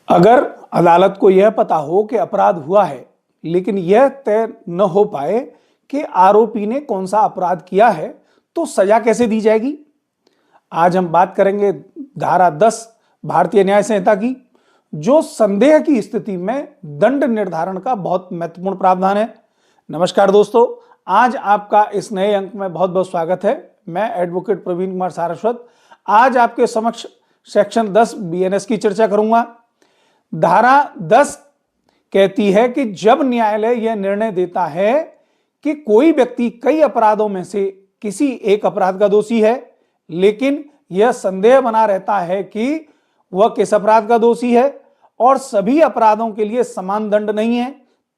अगर अदालत को यह पता हो कि अपराध हुआ है लेकिन यह तय न हो पाए कि आरोपी ने कौन सा अपराध किया है तो सजा कैसे दी जाएगी। आज हम बात करेंगे धारा 10 भारतीय न्याय संहिता की, जो संदेह की स्थिति में दंड निर्धारण का बहुत महत्वपूर्ण प्रावधान है। नमस्कार दोस्तों, आज आपका इस नए अंक में बहुत बहुत स्वागत है। मैं एडवोकेट प्रवीण कुमार सारस्वत आज आपके समक्ष सेक्शन 10 BNS की चर्चा करूंगा। धारा 10 कहती है कि जब न्यायालय यह निर्णय देता है कि कोई व्यक्ति कई अपराधों में से किसी एक अपराध का दोषी है, लेकिन यह संदेह बना रहता है कि वह किस अपराध का दोषी है और सभी अपराधों के लिए समान दंड नहीं है,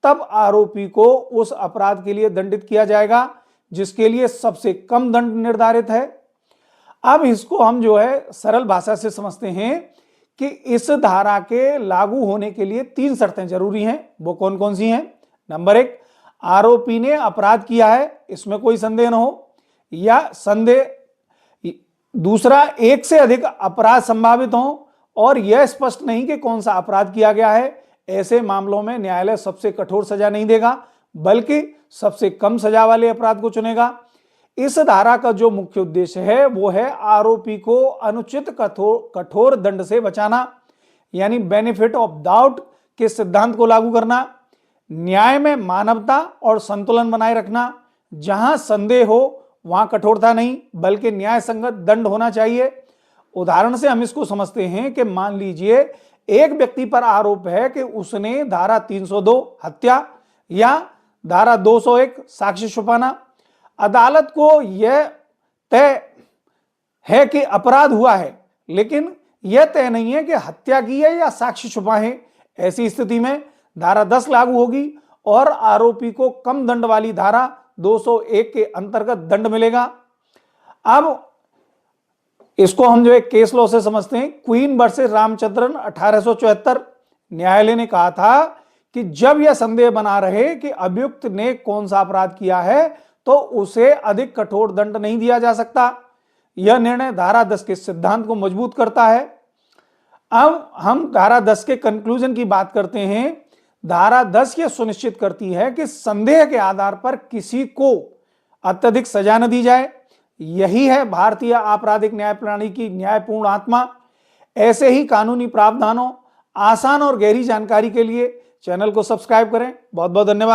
तब आरोपी को उस अपराध के लिए दंडित किया जाएगा जिसके लिए सबसे कम दंड निर्धारित है। अब इसको हम सरल भाषा से समझते हैं कि इस धारा के लागू होने के लिए 3 शर्तें जरूरी हैं। वो कौन कौन सी हैं? नंबर 1, आरोपी ने अपराध किया है, इसमें कोई संदेह न हो, या संदेह। दूसरा, एक से अधिक अपराध संभावित हो और यह स्पष्ट नहीं कि कौन सा अपराध किया गया है। ऐसे मामलों में न्यायालय सबसे कठोर सजा नहीं देगा बल्कि सबसे कम सजा वाले अपराध को चुनेगा। इस धारा का जो मुख्य उद्देश्य है वो है आरोपी को अनुचित कठोर दंड से बचाना, यानी बेनिफिट ऑफ डाउट के सिद्धांत को लागू करना, न्याय में मानवता और संतुलन बनाए रखना। जहां संदेह हो वहां कठोरता नहीं बल्कि न्याय संगत दंड होना चाहिए। उदाहरण से हम इसको समझते हैं कि मान लीजिए एक व्यक्ति पर आरोप है कि उसने धारा 302 हत्या या धारा 201 साक्ष्य छुपाना। अदालत को यह तय है कि अपराध हुआ है लेकिन यह तय नहीं है कि हत्या की है या साक्ष्य छुपा है। ऐसी स्थिति में धारा 10 लागू होगी और आरोपी को कम दंड वाली धारा 201 के अंतर्गत दंड मिलेगा। अब इसको हम एक केस लॉ से समझते हैं। Queen versus Ramachandran 1874। न्यायालय ने कहा था कि जब यह संदेह बना रहे कि अभियुक्त ने कौन सा अपराध किया है तो उसे अधिक कठोर दंड नहीं दिया जा सकता। यह निर्णय धारा 10 के सिद्धांत को मजबूत करता है। अब हम धारा 10 के कंक्लूजन की बात करते हैं। धारा 10 यह सुनिश्चित करती है कि संदेह के आधार पर किसी को अत्यधिक सजा न दी जाए। यही है भारतीय आपराधिक न्याय प्रणाली की न्यायपूर्ण आत्मा। ऐसे ही कानूनी प्रावधानों, आसान और गहरी जानकारी के लिए चैनल को सब्सक्राइब करें। बहुत बहुत धन्यवाद।